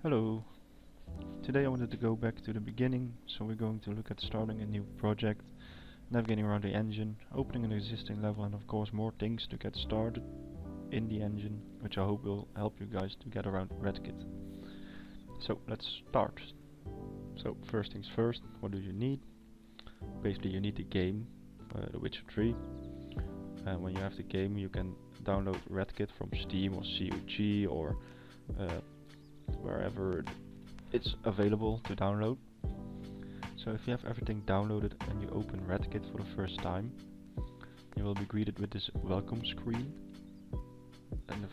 Hello. Today I wanted to go back to the beginning, so we're going to look at starting a new project, navigating around the engine, opening an existing level, and of course more things to get started in the engine, which I hope will help you guys to get around REDkit. So let's start. So first things first, what do you need? Basically you need the game, The Witcher 3. And when you have the game you can download REDkit from Steam or COG or wherever it's available to download. So if you have everything downloaded and you open REDkit for the first time, you will be greeted with this welcome screen. And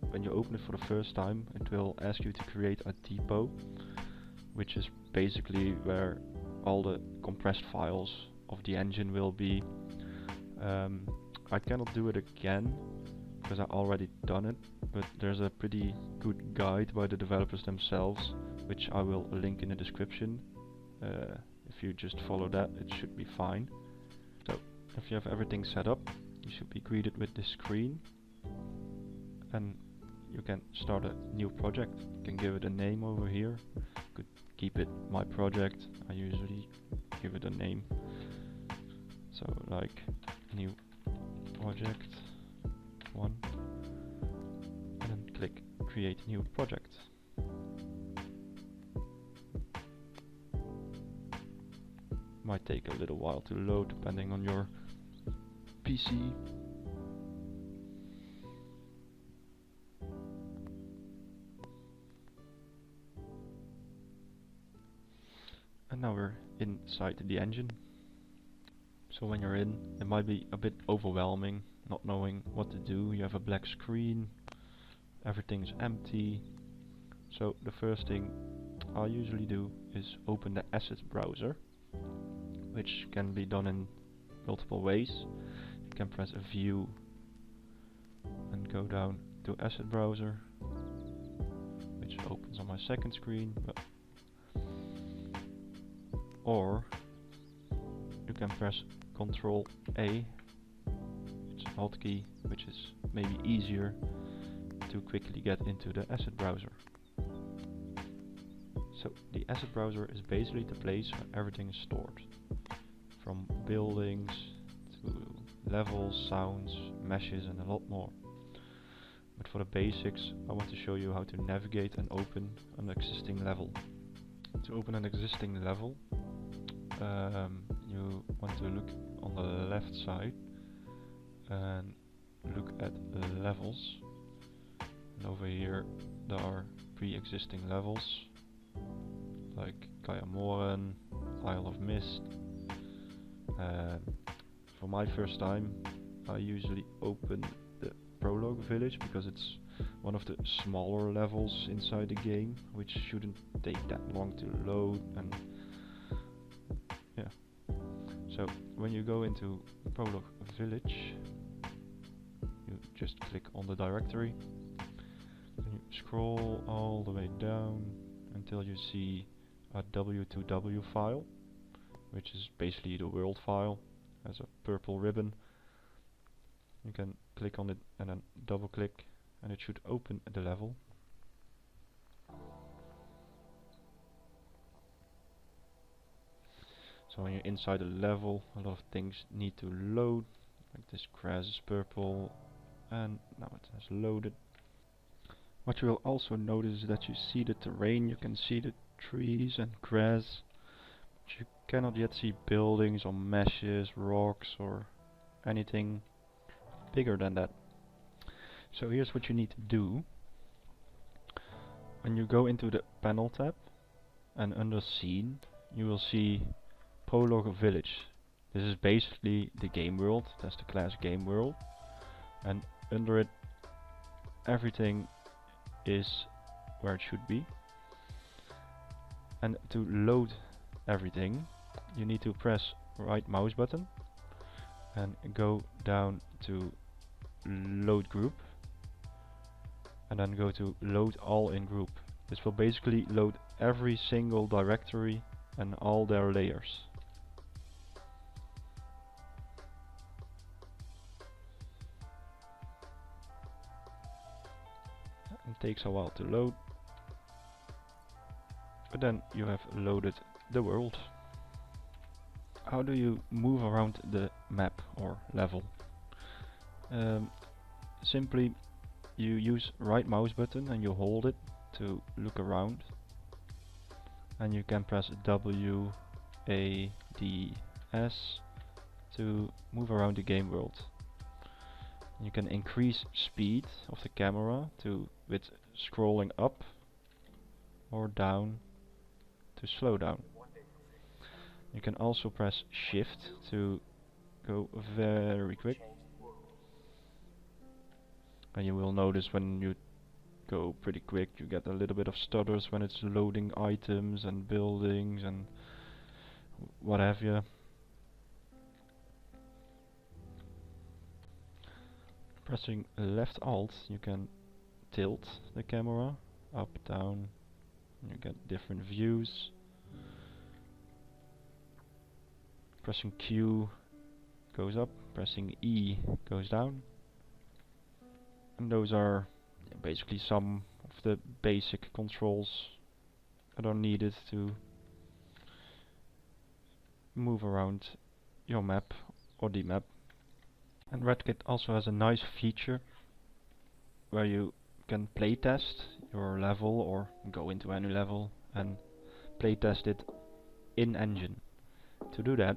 when you open it for the first time, it will ask you to create a depot, which is basically where all the compressed files of the engine will be. I cannot do it again because I already done it, but there's a pretty good guide by the developers themselves, which I will link in the description. If you just follow that, it should be fine. So if you have everything set up, you should be greeted with this screen, and you can start a new project. You can give it a name over here. Could keep it my project. I usually give it a name, so like new project 1, and then click create new project. Might take a little while to load depending on your PC. And now we're inside the engine. So when you're in, it might be a bit overwhelming, not knowing what to do. You have a black screen, everything's empty. So the first thing I usually do is open the asset browser, which can be done in multiple ways. You can press a view and go down to asset browser, which opens on my second screen. Or you can press Ctrl A, it's a hotkey, which is maybe easier to quickly get into the asset browser. So the asset browser is basically the place where everything is stored, from buildings to levels, sounds, meshes, and a lot more. But for the basics, I want to show you how to navigate and open an existing level. To open an existing level, you want to look on the left side and look at the levels. And over here there are pre-existing levels like Kayamoren, Isle of Mist. For my first time I usually open the prologue village because it's one of the smaller levels inside the game, which shouldn't take that long to load. And yeah, so when you go into prologue village, you just click on the directory and you scroll all the way down until you see a w2w file, which is basically the world file, has a purple ribbon. You can click on it and then double click and it should open the level. So when you're inside a level, a lot of things need to load, like this grass is purple, and now it has loaded. What you will also notice is that you see the terrain, you can see the trees and grass, but you cannot yet see buildings or meshes, rocks or anything bigger than that. So here's what you need to do. When you go into the panel tab and under scene, you will see prologue village. This is basically the game world, that's the class game world, and under it everything is where it should be. And to load everything you need to press right mouse button and go down to load group and then go to load all in group. This will basically load every single directory and all their layers. It takes a while to load. But then you have loaded the world. How do you move around the map or level? Simply you use right mouse button and you hold it to look around, and you can press W, A, D, S to move around the game world. You can increase speed of the camera with scrolling up or down to slow down. You can also press shift to go very quick, and you will notice when you go pretty quick you get a little bit of stutters when it's loading items and buildings and what have you. Pressing left alt you can tilt the camera up, down, and you get different views. Pressing Q goes up, pressing E goes down. And those are basically some of the basic controls that are needed to move around your map or the map. And REDkit also has a nice feature where you can playtest your level or go into any level and playtest it in engine. To do that,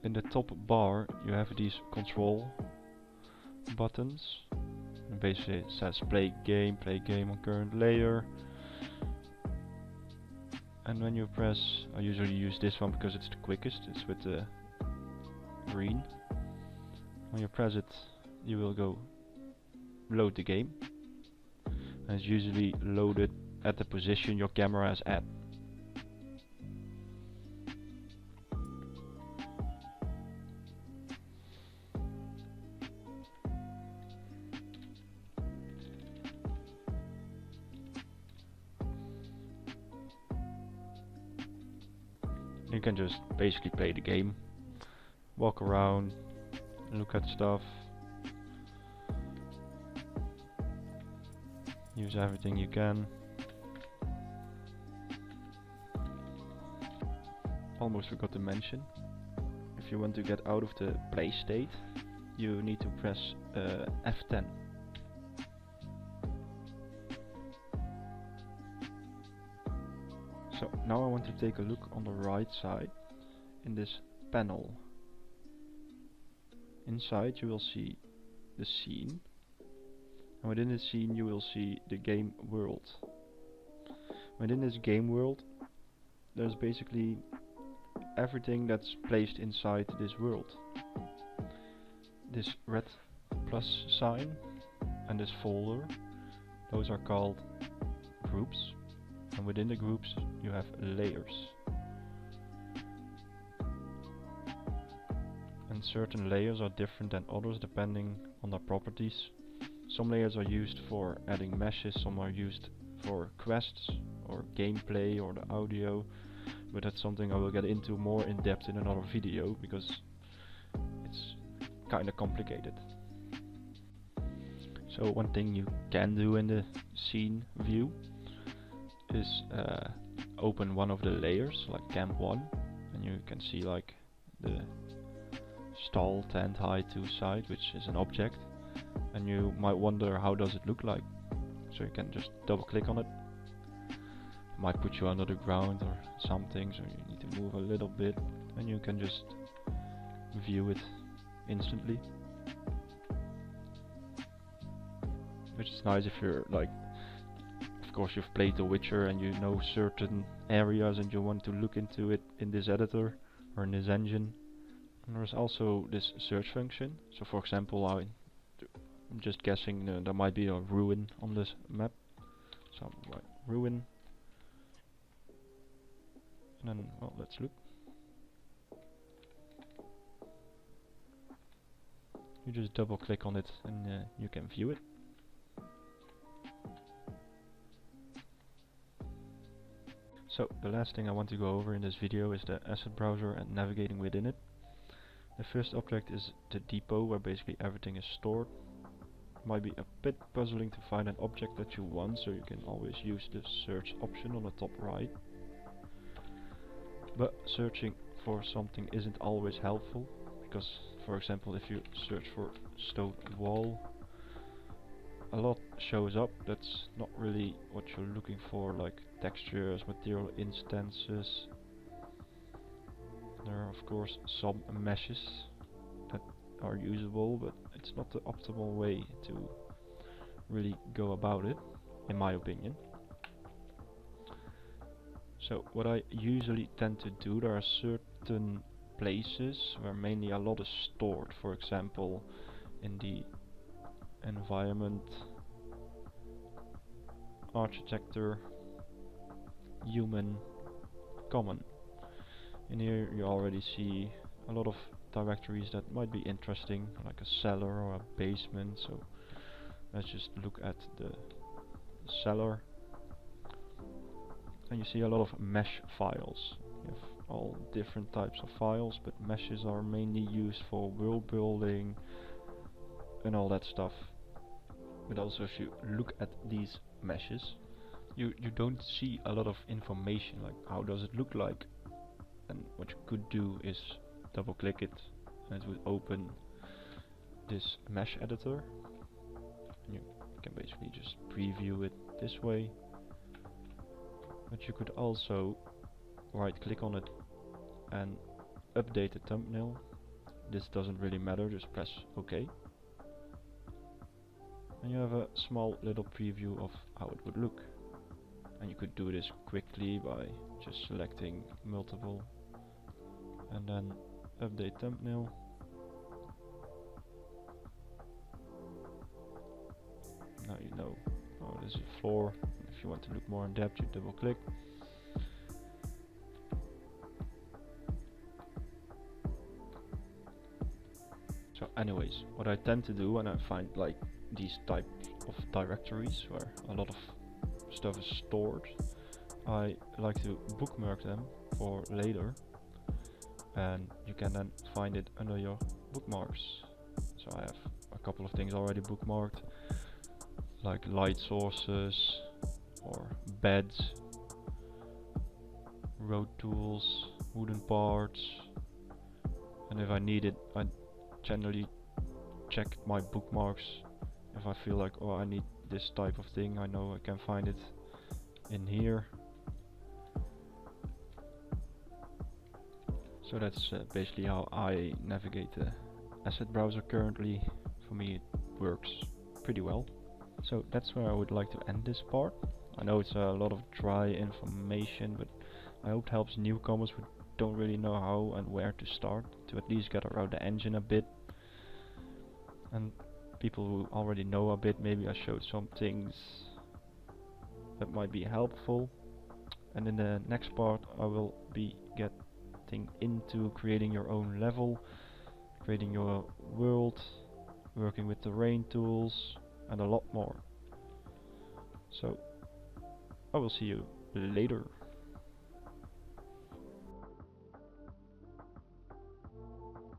in the top bar you have these control buttons, and basically it says play game on current layer, and when you press, I usually use this one because it's the quickest, it's with the green. When you press it you will go load the game, and it's usually loaded at the position your camera is at. You can just basically play the game, walk around, look at stuff, use everything you can. Almost forgot to mention, if you want to get out of the play state, you need to press F10. So now I want to take a look on the right side in this panel. Inside you will see the scene, and within the scene you will see the game world. Within this game world there's basically everything that's placed inside this world. This red plus sign and this folder, those are called groups. And within the groups you have layers. And certain layers are different than others depending on their properties. Some layers are used for adding meshes, some are used for quests or gameplay or the audio, but that's something I will get into more in depth in another video because it's kinda complicated. So one thing you can do in the scene view is open one of the layers, like camp 1, and you can see like the stall tent hide to side, which is an object, and you might wonder how does it look like. So you can just double click on it. It might put you under the ground or something, so you need to move a little bit, and you can just view it instantly, which is nice if you're like, of course you've played The Witcher and you know certain areas and you want to look into it in this editor or in this engine. And there's also this search function. So for example, I'm just guessing there might be a ruin on this map. So I'm like ruin, and then, well, let's look. You just double click on it and you can view it. So the last thing I want to go over in this video is the asset browser and navigating within it. The first object is the depot, where basically everything is stored. Might be a bit puzzling to find an object that you want, so you can always use the search option on the top right. But searching for something isn't always helpful, because for example if you search for stone wall, a lot shows up that's not really what you're looking for, like textures, material instances. There are of course some meshes that are usable, but it's not the optimal way to really go about it, in my opinion. So what I usually tend to do, there are certain places where mainly a lot is stored. For example, in the environment, architecture, human, common. In here you already see a lot of directories that might be interesting, like a cellar or a basement. So let's just look at the cellar. And you see a lot of mesh files. You have all different types of files, but meshes are mainly used for world building and all that stuff. But also if you look at these meshes, you don't see a lot of information, like how does it look like. And what you could do is double click it and it would open this mesh editor. And you can basically just preview it this way. But you could also right click on it and update the thumbnail. This doesn't really matter, just press OK. And you have a small little preview of how it would look. And you could do this quickly by just selecting multiple and then update thumbnail. Now you know, oh, this is a floor. If you want to look more in depth, you double click. So anyways, what I tend to do when I find like these type of directories where a lot of stuff is stored, I like to bookmark them for later, and you can then find it under your bookmarks. So I have a couple of things already bookmarked, like light sources or beds, road tools, wooden parts, and if I need it, I generally check my bookmarks. If I feel like, oh, I need this type of thing, I know I can find it in here. So that's basically how I navigate the asset browser currently. For me it works pretty well. So that's where I would like to end this part. I know it's a lot of dry information, but I hope it helps newcomers who don't really know how and where to start, to at least get around the engine a bit. And people who already know a bit, maybe I showed some things that might be helpful. And in the next part I will be getting into creating your own level, creating your world, working with terrain tools and a lot more. So I will see you later.